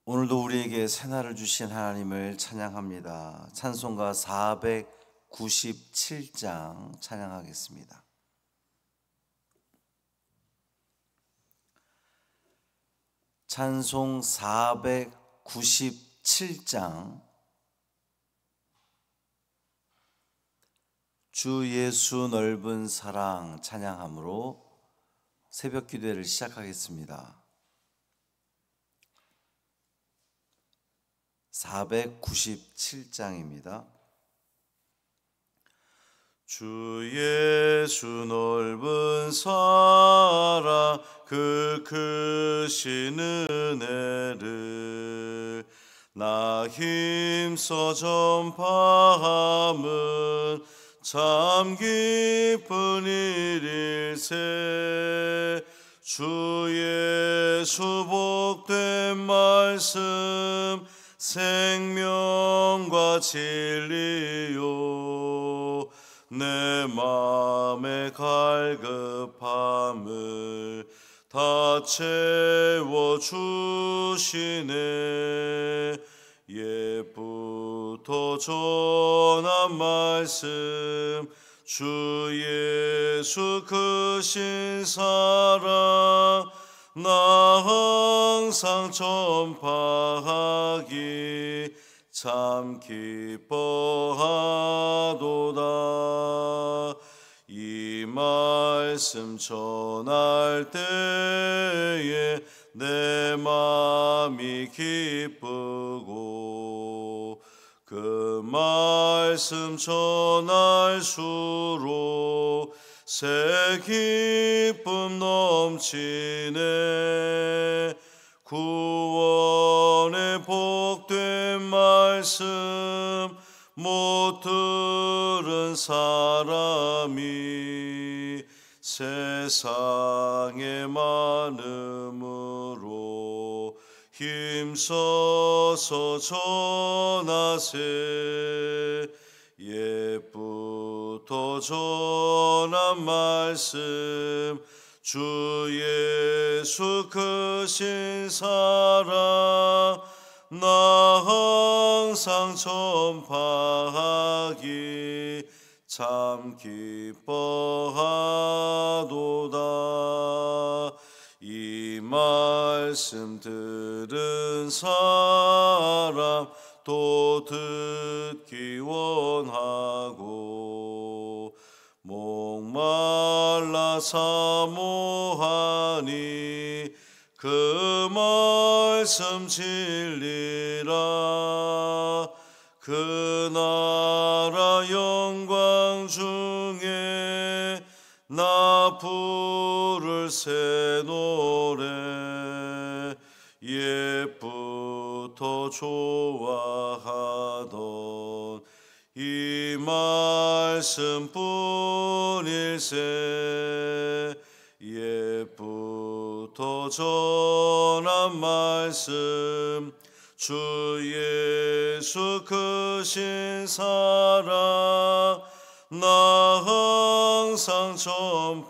오늘도 우리에게 새날을 주신 하나님을 찬양합니다. 찬송가 497장 찬양하겠습니다. 찬송 497장. 주 예수 넓은 사랑 찬양함으로 새벽 기도회를 시작하겠습니다. 497장입니다. 주 예수 넓은 사랑 그 크신 은혜를 나 힘써 전파함은 참 기쁜 일일세. 주 예수 복된 말씀 생명과 진리요 내 맘의 갈급함을 다 채워주시네. 옛부터 전한 말씀 주 예수 크신 사랑 나 항상 전파하기 참 기뻐하도다. 이 말씀 전할 때에 내 맘이 기쁘고 그 말씀 전할수록 새 기쁨 넘치네. 구원의 복된 말씀 못 들은 사람이 세상에 많음으로 힘써서 전하세. 옛부터 전한 말씀 주 예수 크신 사랑 나 항상 전파하기 참 기뻐하도다. 이 말씀 들은 사람 또 듣기 원하고 목말라 사모하니 그 말씀 진리라. 그 나라 영광 중에 나 부를 새 노래 옛부터 좋아하던 이 말씀뿐일세. 옛부터 전한 말씀 주 예수 크신 사랑 나 항상 전파하기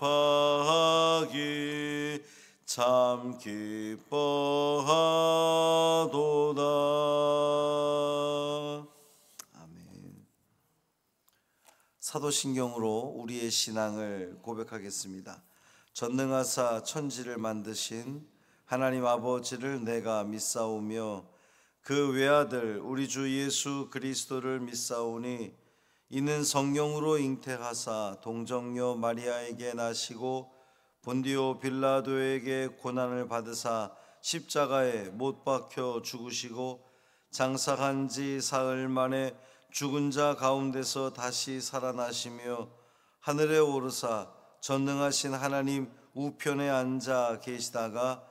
참 기뻐하도다. 아멘. 사도신경으로 우리의 신앙을 고백하겠습니다. 전능하사 천지를 만드신 하나님 아버지를 내가 믿사오며 그 외아들 우리 주 예수 그리스도를 믿사오니 이는 성령으로 잉태하사 동정녀 마리아에게 나시고 본디오 빌라도에게 고난을 받으사 십자가에 못 박혀 죽으시고 장사한 지 사흘 만에 죽은 자 가운데서 다시 살아나시며 하늘에 오르사 전능하신 하나님 우편에 앉아 계시다가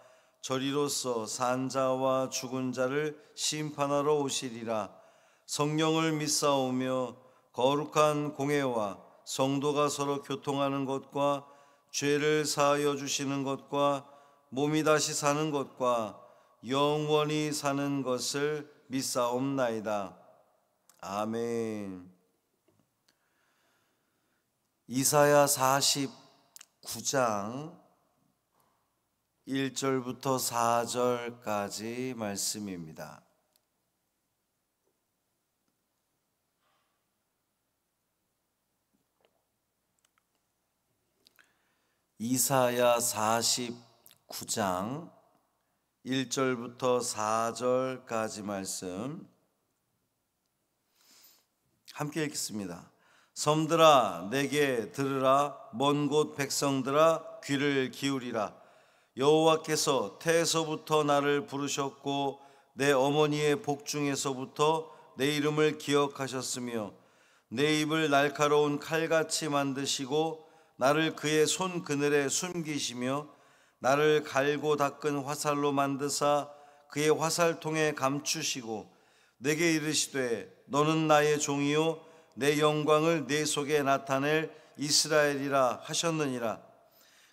저리로서 산 자와 죽은 자를 심판하러 오시리라. 성령을 믿사오며 거룩한 공회와 성도가 서로 교통하는 것과 죄를 사하여 주시는 것과 몸이 다시 사는 것과 영원히 사는 것을 믿사옵나이다. 아멘. 이사야 49장 1절부터 4절까지 말씀입니다. 이사야 49장 1절부터 4절까지 말씀 함께 읽겠습니다. 섬들아 내게 들으라, 먼 곳 백성들아 귀를 기울이라. 여호와께서 태에서부터 나를 부르셨고 내 어머니의 복중에서부터 내 이름을 기억하셨으며 내 입을 날카로운 칼같이 만드시고 나를 그의 손 그늘에 숨기시며 나를 갈고 닦은 화살로 만드사 그의 화살통에 감추시고 내게 이르시되 너는 나의 종이요 내 영광을 네 속에 나타낼 이스라엘이라 하셨느니라.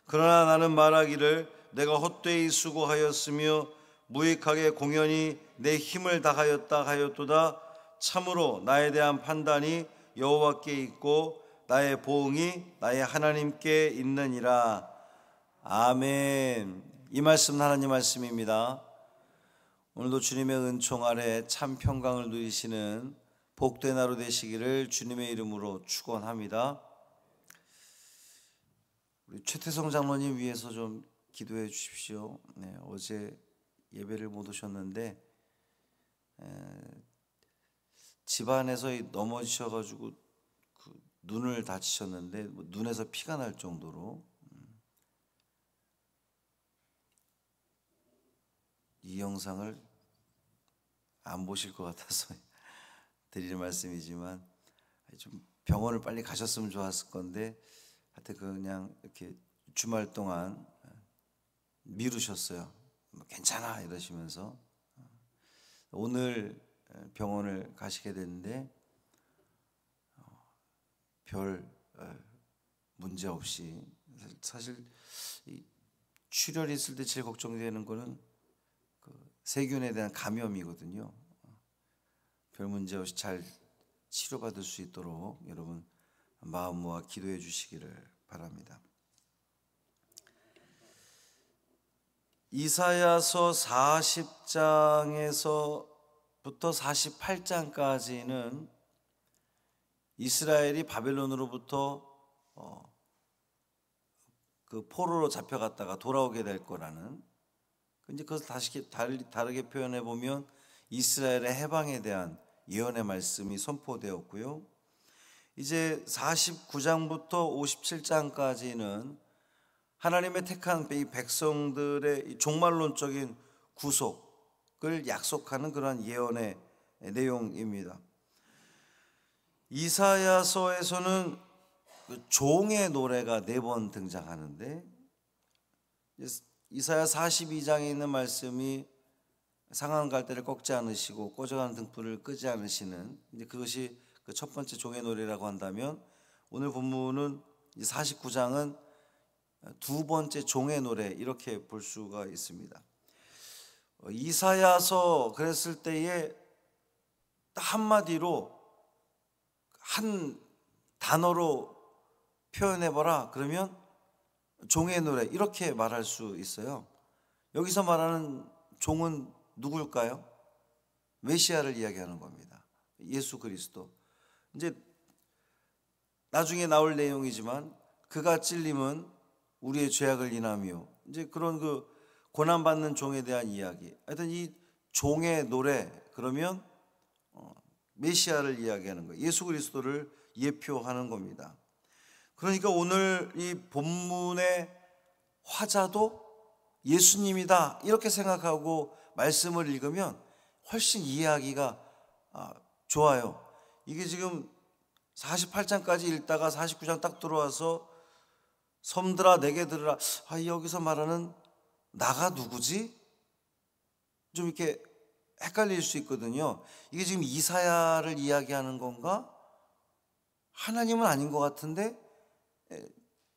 그러나 나는 말하기를 내가 헛되이 수고하였으며 무익하게 공연히 내 힘을 다하였다 하였도다. 참으로 나에 대한 판단이 여호와께 있고 나의 보응이 나의 하나님께 있느니라. 아멘. 이 말씀은 하나님 말씀입니다. 오늘도 주님의 은총 아래 참 평강을 누리시는 복된 하루 되시기를 주님의 이름으로 축원합니다. 우리 최태성 장로님 위해서 좀 기도해 주십시오. 네, 어제 예배를 못 오셨는데 집안에서 넘어지셔가지고 눈을 다치셨는데 눈에서 피가 날 정도로 이 영상을 안 보실 것 같아서 드리는 말씀이지만 좀 병원을 빨리 가셨으면 좋았을 건데 하여튼 그냥 이렇게 주말 동안 미루셨어요. 괜찮아 이러시면서 오늘 병원을 가시게 됐는데 별 문제 없이 사실 출혈이 있을 때 제일 걱정되는 거는 세균에 대한 감염이거든요. 별 문제 없이 잘 치료받을 수 있도록 여러분 마음 모아 기도해 주시기를 바랍니다. 이사야서 40장에서부터 48장까지는 이스라엘이 바벨론으로부터 그 포로로 잡혀갔다가 돌아오게 될 거라는, 이제 그것을 다시 다르게 표현해 보면 이스라엘의 해방에 대한 예언의 말씀이 선포되었고요. 이제 49장부터 57장까지는 하나님의 택한 이 백성들의 종말론적인 구속을 약속하는 그러한 예언의 내용입니다. 이사야서에서는 종의 노래가 4번 등장하는데 이사야 42장에 있는 말씀이 상한 갈대를 꺾지 않으시고 꺼져가는 등불을 끄지 않으시는, 이제 그것이 그 첫 번째 종의 노래라고 한다면, 오늘 본문은 49장은 두 번째 종의 노래 이렇게 볼 수가 있습니다. 이사야서 그랬을 때에 한마디로 한 단어로 표현해봐라 그러면 종의 노래 이렇게 말할 수 있어요. 여기서 말하는 종은 누굴까요? 메시아를 이야기하는 겁니다. 예수 그리스도. 이제 나중에 나올 내용이지만 그가 찔림은 우리의 죄악을 인하며, 이제 그런 그 고난받는 종에 대한 이야기. 하여튼 이 종의 노래 그러면 메시아를 이야기하는 거예요. 예수 그리스도를 예표하는 겁니다. 그러니까 오늘 이 본문의 화자도 예수님이다 이렇게 생각하고 말씀을 읽으면 훨씬 이해하기가 좋아요. 이게 지금 48장까지 읽다가 49장 딱 들어와서 섬들아 내게 들으라, 여기서 말하는 나가 누구지? 좀 이렇게 헷갈릴 수 있거든요. 이게 지금 이사야를 이야기하는 건가? 하나님은 아닌 것 같은데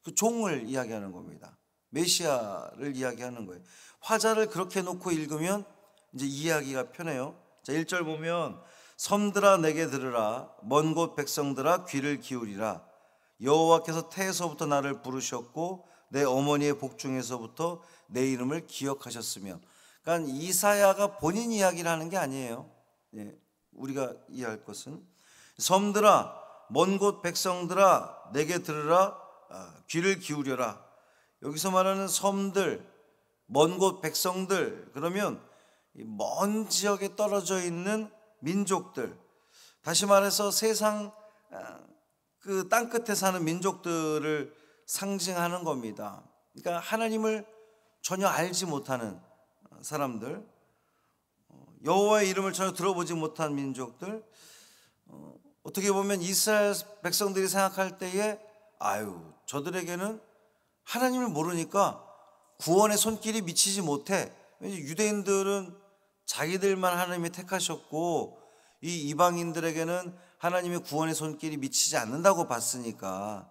그 종을 이야기하는 겁니다. 메시아를 이야기하는 거예요. 화자를 그렇게 놓고 읽으면 이제 이해하기가 편해요. 자, 1절 보면 섬들아 내게 들으라, 먼 곳 백성들아 귀를 기울이라. 여호와께서 태에서부터 나를 부르셨고 내 어머니의 복중에서부터 내 이름을 기억하셨으며. 그러니까 이사야가 본인 이야기를 하는 게 아니에요. 우리가 이해할 것은 섬들아, 먼 곳 백성들아, 내게 들으라, 귀를 기울여라. 여기서 말하는 섬들, 먼 곳 백성들, 그러면 먼 지역에 떨어져 있는 민족들, 다시 말해서 세상 그 땅끝에 사는 민족들을 상징하는 겁니다. 그러니까 하나님을 전혀 알지 못하는 사람들, 여호와의 이름을 전혀 들어보지 못한 민족들, 어떻게 보면 이스라엘 백성들이 생각할 때에 저들에게는 하나님을 모르니까 구원의 손길이 미치지 못해. 유대인들은 자기들만 하나님이 택하셨고 이 이방인들에게는 하나님의 구원의 손길이 미치지 않는다고 봤으니까.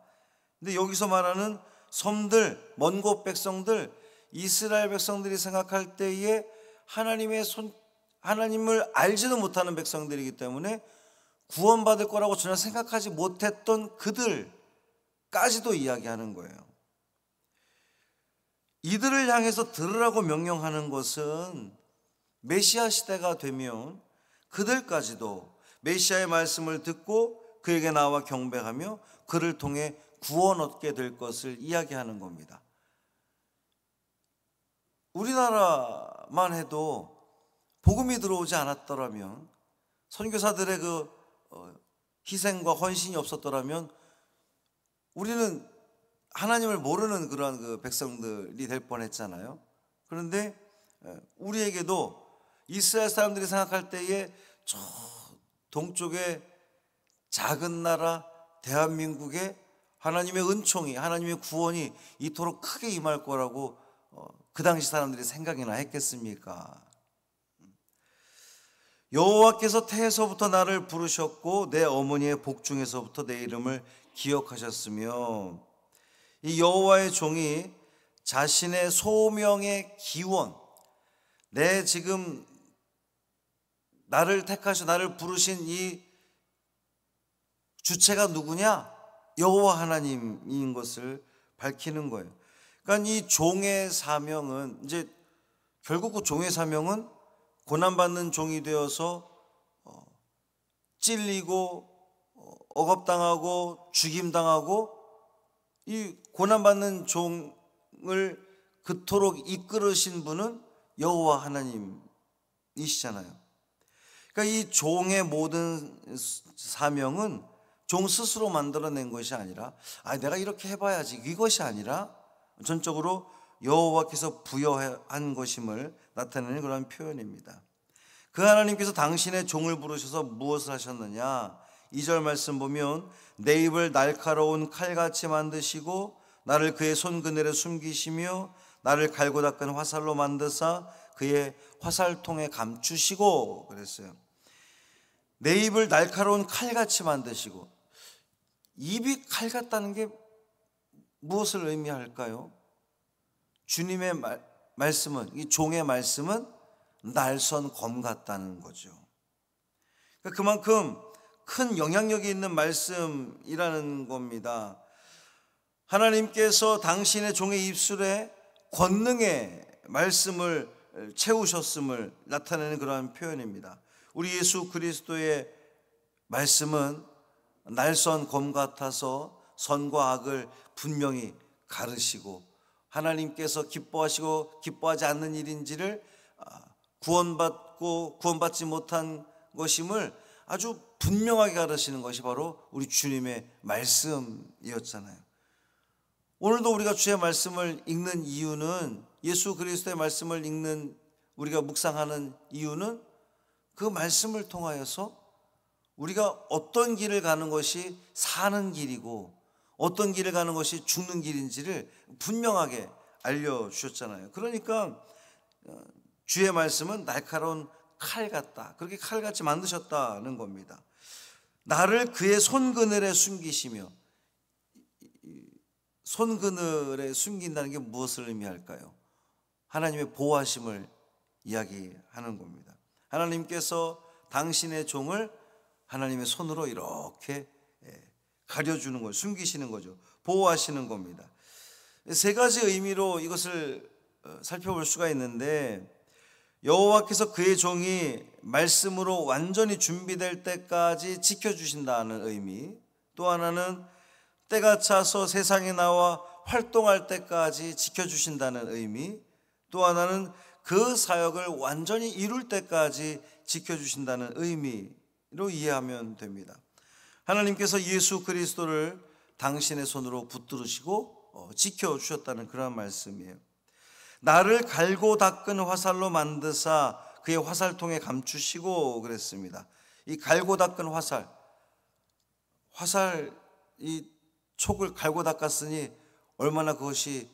근데 여기서 말하는 섬들, 먼 곳 백성들, 이스라엘 백성들이 생각할 때에 하나님을 알지도 못하는 백성들이기 때문에 구원받을 거라고 전혀 생각하지 못했던 그들까지도 이야기하는 거예요. 이들을 향해서 들으라고 명령하는 것은 메시아 시대가 되면 그들까지도 메시아의 말씀을 듣고 그에게 나와 경배하며 그를 통해 구원 얻게 될 것을 이야기하는 겁니다. 우리나라만 해도 복음이 들어오지 않았더라면, 선교사들의 그 희생과 헌신이 없었더라면 우리는 하나님을 모르는 그러한 그 백성들이 될 뻔했잖아요. 그런데 우리에게도 이스라엘 사람들이 생각할 때에 저 동쪽의 작은 나라 대한민국에 하나님의 은총이, 하나님의 구원이 이토록 크게 임할 거라고 그 당시 사람들이 생각이나 했겠습니까? 여호와께서 태에서부터 나를 부르셨고 내 어머니의 복중에서부터 내 이름을 기억하셨으며. 이 여호와의 종이 자신의 소명의 기원, 내 지금 나를 택하셔 나를 부르신 이 주체가 누구냐? 여호와 하나님인 것을 밝히는 거예요. 그러니까 이 종의 사명은, 이제 결국 그 종의 사명은 고난받는 종이 되어서 찔리고 억압당하고 죽임당하고 이 고난받는 종을 그토록 이끌으신 분은 여호와 하나님이시잖아요. 그러니까 이 종의 모든 사명은 종 스스로 만들어낸 것이 아니라 내가 이렇게 해봐야지, 이것이 아니라 전적으로 여호와께서 부여한 것임을 나타내는 그런 표현입니다. 그 하나님께서 당신의 종을 부르셔서 무엇을 하셨느냐? 2절 말씀 보면 내 입을 날카로운 칼같이 만드시고 나를 그의 손그늘에 숨기시며 나를 갈고 닦은 화살로 만드사 그의 화살통에 감추시고 그랬어요. 내 입을 날카로운 칼같이 만드시고, 입이 칼 같다는 게 무엇을 의미할까요? 주님의 말씀은, 이 종의 말씀은 날선 검 같다는 거죠. 그러니까 그만큼 큰 영향력이 있는 말씀이라는 겁니다. 하나님께서 당신의 종의 입술에 권능의 말씀을 채우셨음을 나타내는 그러한 표현입니다. 우리 예수 그리스도의 말씀은 날선 검 같아서 선과 악을 분명히 가르시고 하나님께서 기뻐하시고 기뻐하지 않는 일인지를 구원받고 구원받지 못한 것임을 아주 분명하게 가르치는 것이 바로 우리 주님의 말씀이었잖아요. 오늘도 우리가 주의 말씀을 읽는 이유는, 예수 그리스도의 말씀을 읽는 우리가 묵상하는 이유는 그 말씀을 통하여서 우리가 어떤 길을 가는 것이 사는 길이고 어떤 길을 가는 것이 죽는 길인지를 분명하게 알려주셨잖아요. 그러니까 주의 말씀은 날카로운 칼 같다, 그렇게 칼같이 만드셨다는 겁니다. 나를 그의 손그늘에 숨기시며, 손그늘에 숨긴다는 게 무엇을 의미할까요? 하나님의 보호하심을 이야기하는 겁니다. 하나님께서 당신의 종을 하나님의 손으로 이렇게 가려주는 거죠. 숨기시는 거죠. 보호하시는 겁니다. 세 가지 의미로 이것을 살펴볼 수가 있는데, 여호와께서 그의 종이 말씀으로 완전히 준비될 때까지 지켜주신다는 의미, 또 하나는 때가 차서 세상에 나와 활동할 때까지 지켜주신다는 의미, 또 하나는 그 사역을 완전히 이룰 때까지 지켜주신다는 의미로 이해하면 됩니다. 하나님께서 예수 그리스도를 당신의 손으로 붙들으시고 지켜주셨다는 그런 말씀이에요. 나를 갈고 닦은 화살로 만드사 그의 화살통에 감추시고 그랬습니다. 이 갈고 닦은 화살 이 촉을 갈고 닦았으니 얼마나 그것이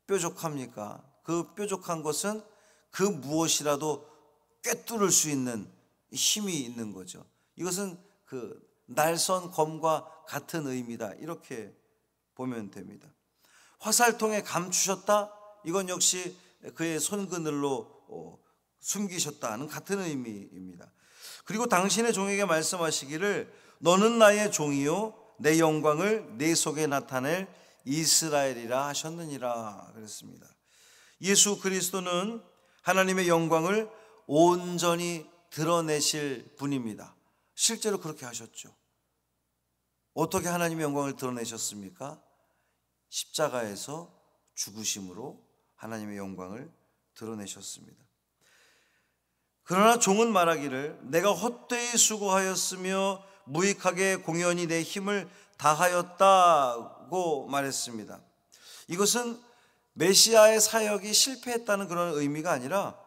뾰족합니까? 그 뾰족한 것은 그 무엇이라도 꿰뚫을 수 있는 힘이 있는 거죠. 이것은 그 날선 검과 같은 의미다, 이렇게 보면 됩니다. 화살통에 감추셨다, 이건 역시 그의 손그늘로 숨기셨다는 같은 의미입니다. 그리고 당신의 종에게 말씀하시기를 너는 나의 종이요 내 영광을 내 속에 나타낼 이스라엘이라 하셨느니라 그랬습니다. 예수 그리스도는 하나님의 영광을 온전히 드러내실 분입니다. 실제로 그렇게 하셨죠. 어떻게 하나님의 영광을 드러내셨습니까? 십자가에서 죽으심으로 하나님의 영광을 드러내셨습니다. 그러나 종은 말하기를 내가 헛되이 수고하였으며 무익하게 공연히 내 힘을 다하였다고 말했습니다. 이것은 메시아의 사역이 실패했다는 그런 의미가 아니라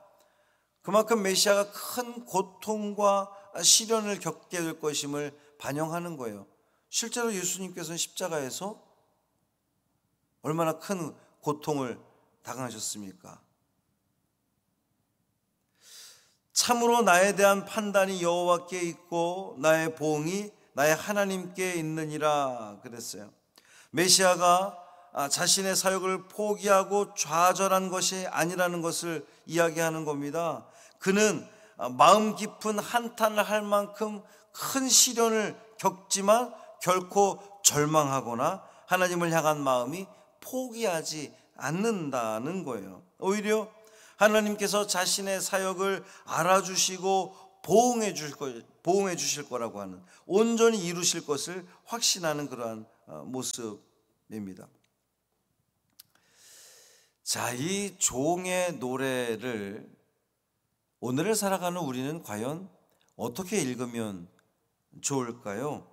그만큼 메시아가 큰 고통과 시련을 겪게 될 것임을 반영하는 거예요. 실제로 예수님께서는 십자가에서 얼마나 큰 고통을 당하셨습니까? 참으로 나에 대한 판단이 여호와께 있고 나의 보응이 나의 하나님께 있느니라 그랬어요. 메시아가 자신의 사역을 포기하고 좌절한 것이 아니라는 것을 이야기하는 겁니다. 그는 마음 깊은 한탄을 할 만큼 큰 시련을 겪지만 결코 절망하거나 하나님을 향한 마음이 포기하지 않는다는 거예요. 오히려 하나님께서 자신의 사역을 알아주시고 보응해 주실 거라고 하는, 온전히 이루실 것을 확신하는 그러한 모습입니다. 자, 이 종의 노래를 오늘을 살아가는 우리는 과연 어떻게 읽으면 좋을까요?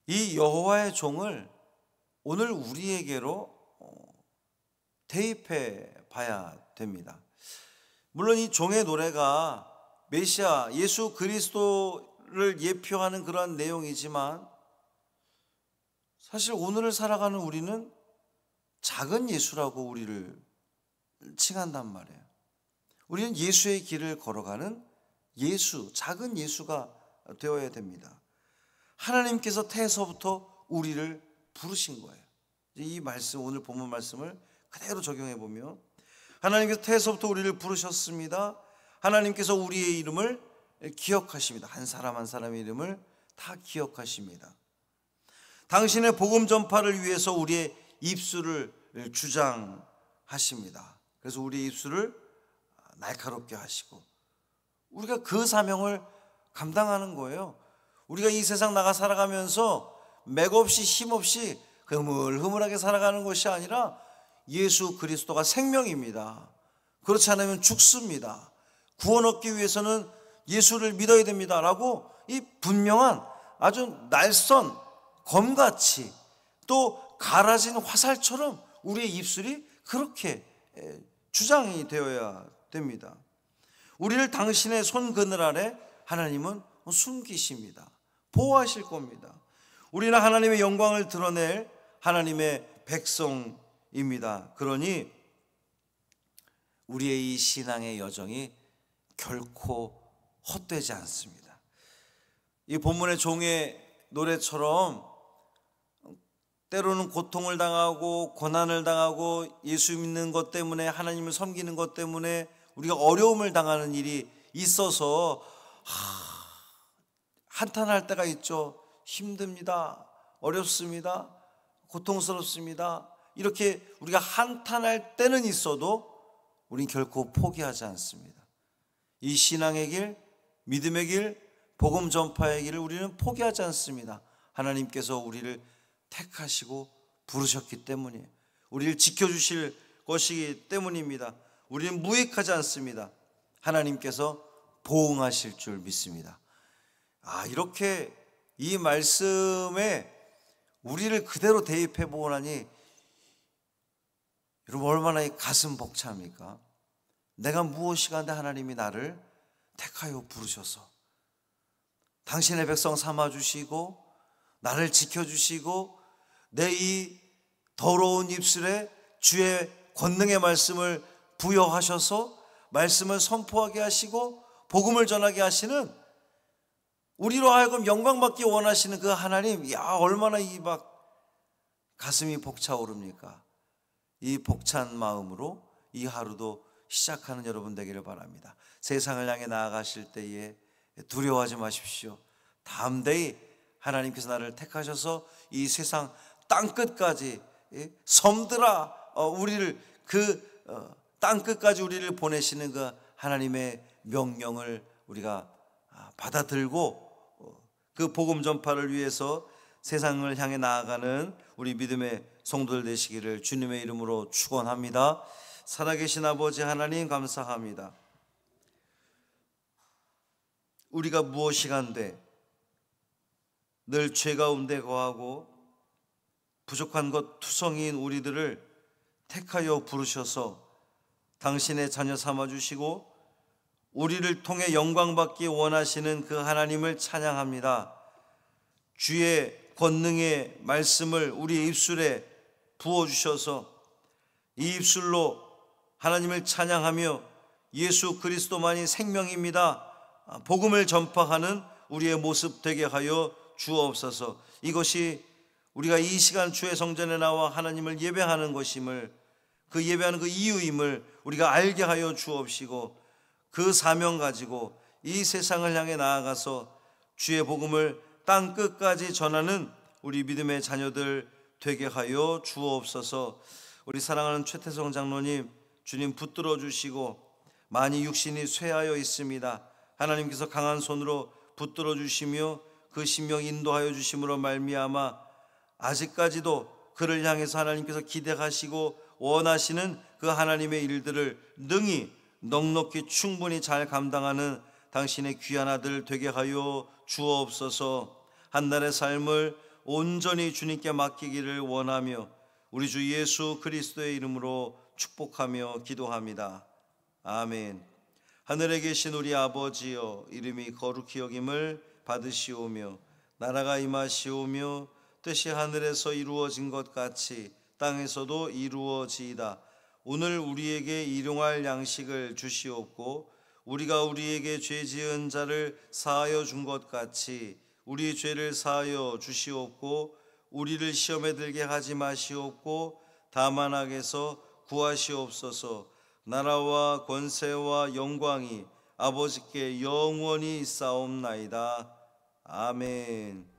이 여호와의 종을 오늘 우리에게로 대입해 봐야 됩니다. 물론 이 종의 노래가 메시아 예수 그리스도를 예표하는 그런 내용이지만 사실 오늘을 살아가는 우리는 작은 예수라고 우리를 칭한단 말이에요. 우리는 예수의 길을 걸어가는 예수, 작은 예수가 되어야 됩니다. 하나님께서 태에서부터 우리를 부르신 거예요. 이 말씀, 오늘 본문 말씀을 그대로 적용해 보면 하나님께서 태에서부터 우리를 부르셨습니다. 하나님께서 우리의 이름을 기억하십니다. 한 사람 한 사람의 이름을 다 기억하십니다. 당신의 복음 전파를 위해서 우리의 입술을 주장하십니다. 그래서 우리의 입술을 날카롭게 하시고 우리가 그 사명을 감당하는 거예요. 우리가 이 세상 나가 살아가면서 맥없이 힘없이 흐물흐물하게 살아가는 것이 아니라 예수 그리스도가 생명입니다. 그렇지 않으면 죽습니다. 구원 얻기 위해서는 예수를 믿어야 됩니다 라고 이 분명한 아주 날선 검같이 또 갈아진 화살처럼 우리의 입술이 그렇게 주장이 되어야 됩니다. 우리를 당신의 손 그늘 아래 하나님은 숨기십니다. 보호하실 겁니다. 우리는 하나님의 영광을 드러낼 하나님의 백성입니다. 그러니 우리의 이 신앙의 여정이 결코 헛되지 않습니다. 이 본문의 종의 노래처럼 때로는 고통을 당하고 고난을 당하고 예수 믿는 것 때문에, 하나님을 섬기는 것 때문에 우리가 어려움을 당하는 일이 있어서 한탄할 때가 있죠. 힘듭니다. 어렵습니다. 고통스럽습니다. 이렇게 우리가 한탄할 때는 있어도 우린 결코 포기하지 않습니다. 이 신앙의 길, 믿음의 길, 복음 전파의 길을 우리는 포기하지 않습니다. 하나님께서 우리를 택하시고 부르셨기 때문이에요. 우리를 지켜주실 것이기 때문입니다. 우리는 무익하지 않습니다. 하나님께서 보응하실 줄 믿습니다. 이렇게 이 말씀에 우리를 그대로 대입해 보고 나니 여러분 얼마나 가슴 벅찹니까? 내가 무엇이 간데 하나님이 나를 택하여 부르셔서 당신의 백성 삼아주시고 나를 지켜주시고 내 이 더러운 입술에 주의 권능의 말씀을 부여하셔서 말씀을 선포하게 하시고 복음을 전하게 하시는, 우리로 하여금 영광받기 원하시는 그 하나님, 얼마나 이 가슴이 벅차오릅니까? 이 벅찬 마음으로 이 하루도 시작하는 여러분 되기를 바랍니다. 세상을 향해 나아가실 때에 두려워하지 마십시오. 담대히 하나님께서 나를 택하셔서 이 세상 땅끝까지, 섬들아 우리를 땅끝까지 우리를 보내시는 그 하나님의 명령을 우리가 받아들고 그 복음 전파를 위해서 세상을 향해 나아가는 우리 믿음의 성도들 되시기를 주님의 이름으로 축원합니다. 살아계신 아버지 하나님 감사합니다. 우리가 무엇이간데 늘 죄 가운데 거하고 부족한 것 투성이인 우리들을 택하여 부르셔서 당신의 자녀 삼아주시고 우리를 통해 영광받기 원하시는 그 하나님을 찬양합니다. 주의 권능의 말씀을 우리의 입술에 부어주셔서 이 입술로 하나님을 찬양하며 예수 그리스도만이 생명입니다, 복음을 전파하는 우리의 모습 되게 하여 주옵소서. 이것이 우리가 이 시간 주의 성전에 나와 하나님을 예배하는 것임을, 그 예배하는 그 이유임을 우리가 알게 하여 주옵시고 그 사명 가지고 이 세상을 향해 나아가서 주의 복음을 땅 끝까지 전하는 우리 믿음의 자녀들 되게 하여 주옵소서. 우리 사랑하는 최태성 장로님, 주님 붙들어 주시고 많이 육신이 쇠하여 있습니다. 하나님께서 강한 손으로 붙들어 주시며 그 심령 인도하여 주심으로 말미암아 아직까지도 그를 향해서 하나님께서 기대하시고 원하시는 그 하나님의 일들을 능히 넉넉히 충분히 잘 감당하는 당신의 귀한 아들 되게 하여 주옵소서. 한날의 삶을 온전히 주님께 맡기기를 원하며 우리 주 예수 그리스도의 이름으로 축복하며 기도합니다. 아멘. 하늘에 계신 우리 아버지여, 이름이 거룩히 여김을 받으시오며 나라가 임하시오며 뜻이 하늘에서 이루어진 것 같이 땅에서도 이루어지이다. 오늘 우리에게 일용할 양식을 주시옵고 우리가 우리에게 죄 지은 자를 사하여 준 것 같이 우리 죄를 사하여 주시옵고 우리를 시험에 들게 하지 마시옵고 다만 악에서 구하시옵소서. 나라와 권세와 영광이 아버지께 영원히 있사옵나이다. 아멘.